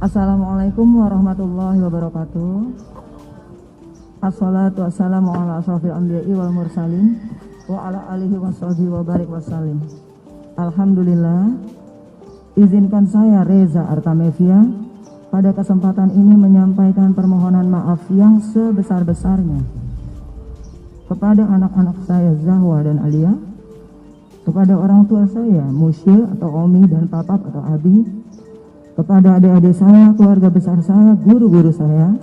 Assalamualaikum warahmatullahi wabarakatuh. Assalatu wassalamu ala asrofil anbiya'i wal mursalin wa ala alihi washabihi wa barik wasallim. Alhamdulillah, izinkan saya Reza Artamevia pada kesempatan ini menyampaikan permohonan maaf yang sebesar-besarnya kepada anak-anak saya Zahwa dan Alia, kepada orang tua saya Musyil atau Omi dan Papap atau Abi, kepada adik-adik saya, keluarga besar saya, guru-guru saya,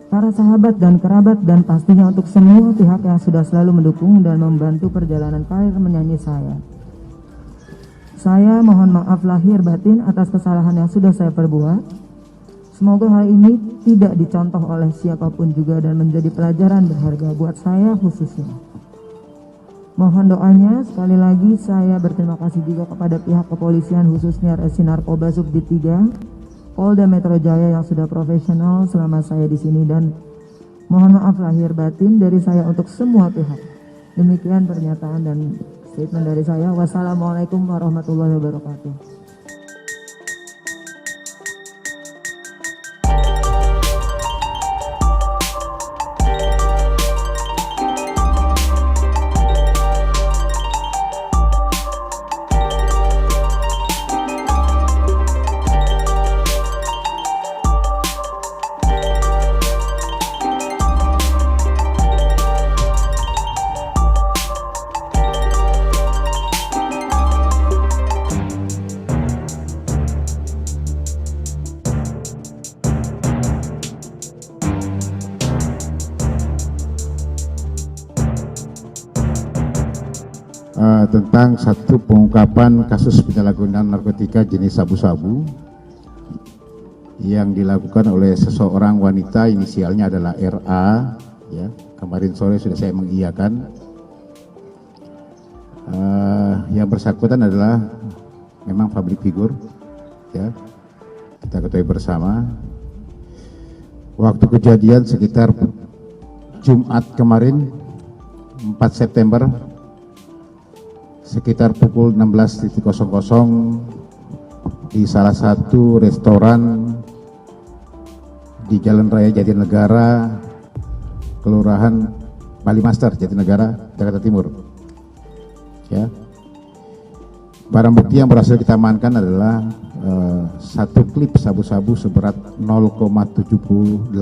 para sahabat dan kerabat, dan pastinya untuk semua pihak yang sudah selalu mendukung dan membantu perjalanan karir menyanyi saya. Saya mohon maaf lahir batin atas kesalahan yang sudah saya perbuat. Semoga hal ini tidak dicontoh oleh siapapun juga dan menjadi pelajaran berharga buat saya khususnya. Mohon doanya. Sekali lagi saya berterima kasih juga kepada pihak kepolisian khususnya Resi Narkoba Subdit 3 Polda Metro Jaya yang sudah profesional selama saya di sini, dan mohon maaf lahir batin dari saya untuk semua pihak. Demikian pernyataan dan statement dari saya. Wassalamualaikum warahmatullahi wabarakatuh. Tentang satu pengungkapan kasus penyalahgunaan narkotika jenis sabu-sabu yang dilakukan oleh seseorang wanita, inisialnya adalah RA. Ya, kemarin sore sudah saya mengiyakan. Yang bersangkutan adalah memang public figure, ya, kita ketahui bersama. Waktu kejadian sekitar Jumat kemarin 4 September sekitar pukul 16.00 di salah satu restoran di Jalan Raya Jatinegara, Kelurahan Bali Master, Jatinegara, Jakarta Timur. Ya. Barang bukti yang berhasil kita amankan adalah satu klip sabu-sabu seberat 0,78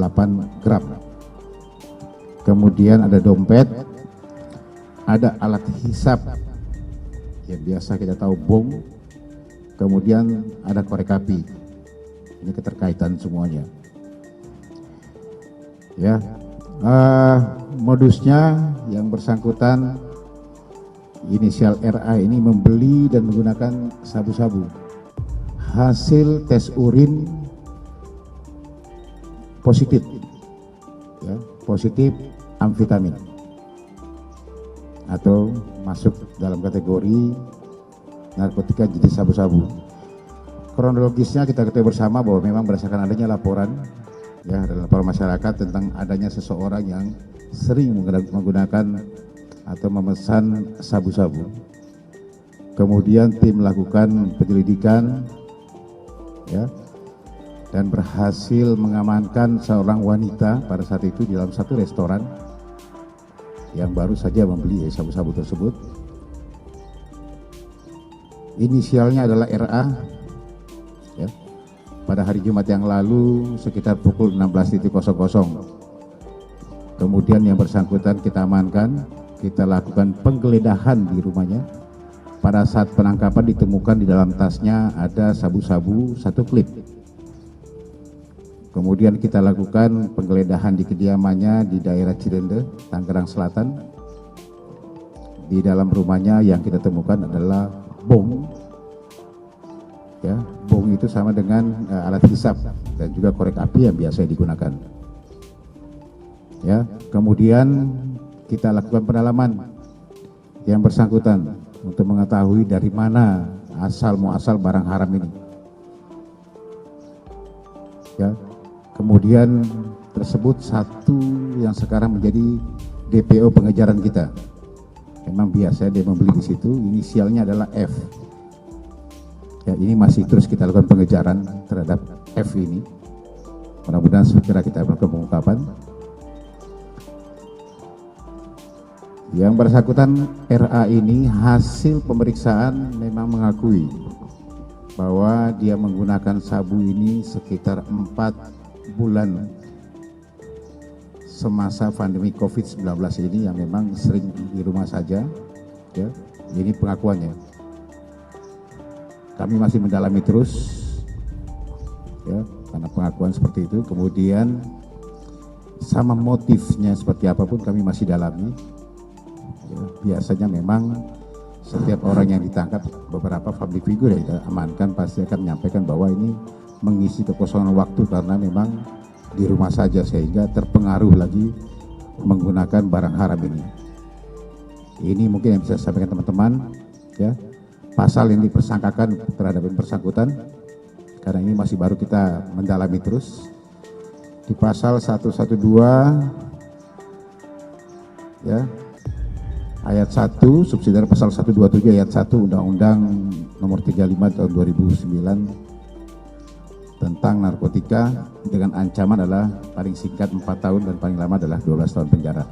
gram. Kemudian ada dompet, ada alat hisap yang biasa kita tahu bong, kemudian ada korek api. Ini keterkaitan semuanya. Ya, modusnya yang bersangkutan inisial RA ini membeli dan menggunakan sabu-sabu. Hasil tes urin positif, ya, positif amfetamin atau masuk dalam kategori narkotika jenis sabu-sabu. Kronologisnya kita ketahui bersama bahwa memang berdasarkan adanya laporan, ya, dalam laporan masyarakat tentang adanya seseorang yang sering menggunakan atau memesan sabu-sabu. Kemudian tim melakukan penyelidikan, ya, dan berhasil mengamankan seorang wanita pada saat itu di dalam satu restoran yang baru saja membeli sabu-sabu tersebut. Inisialnya adalah RA. Ya. Pada hari Jumat yang lalu sekitar pukul 16.00. Kemudian yang bersangkutan kita amankan, kita lakukan penggeledahan di rumahnya. Pada saat penangkapan ditemukan di dalam tasnya ada sabu-sabu satu klip. Kemudian kita lakukan penggeledahan di kediamannya di daerah Cirende, Tangerang Selatan. Di dalam rumahnya yang kita temukan adalah bong. Ya, bong itu sama dengan alat hisap dan juga korek api yang biasa digunakan. Ya, kemudian kita lakukan pendalaman yang bersangkutan untuk mengetahui dari mana asal muasal barang haram ini. Ya. Kemudian tersebut satu yang sekarang menjadi DPO pengejaran kita. Memang biasa dia membeli di situ, inisialnya adalah F. Ya, ini masih terus kita lakukan pengejaran terhadap F ini. Mudah-mudahan segera kita melakukan pengungkapan. Yang bersangkutan RA ini hasil pemeriksaan memang mengakui bahwa dia menggunakan sabu ini sekitar 4 bulan semasa pandemi COVID-19 ini, yang memang sering di rumah saja. Ya, ini pengakuannya. Kami masih mendalami terus, ya, karena pengakuan seperti itu. Kemudian sama motifnya seperti apapun kami masih dalami. Ya, biasanya memang setiap orang yang ditangkap, beberapa public figure yang kita amankan pasti akan menyampaikan bahwa ini mengisi kekosongan waktu karena memang di rumah saja, sehingga terpengaruh lagi menggunakan barang haram ini. Ini mungkin yang bisa saya sampaikan teman-teman, ya. Pasal yang dipersangkakan terhadap yang bersangkutan, karena ini masih baru kita mendalami terus. Di pasal 112 ya, ayat 1 subsidiar pasal 127 ayat 1 Undang-Undang Nomor 35 tahun 2009 tentang narkotika, dengan ancaman adalah paling singkat 4 tahun dan paling lama adalah 12 tahun penjara.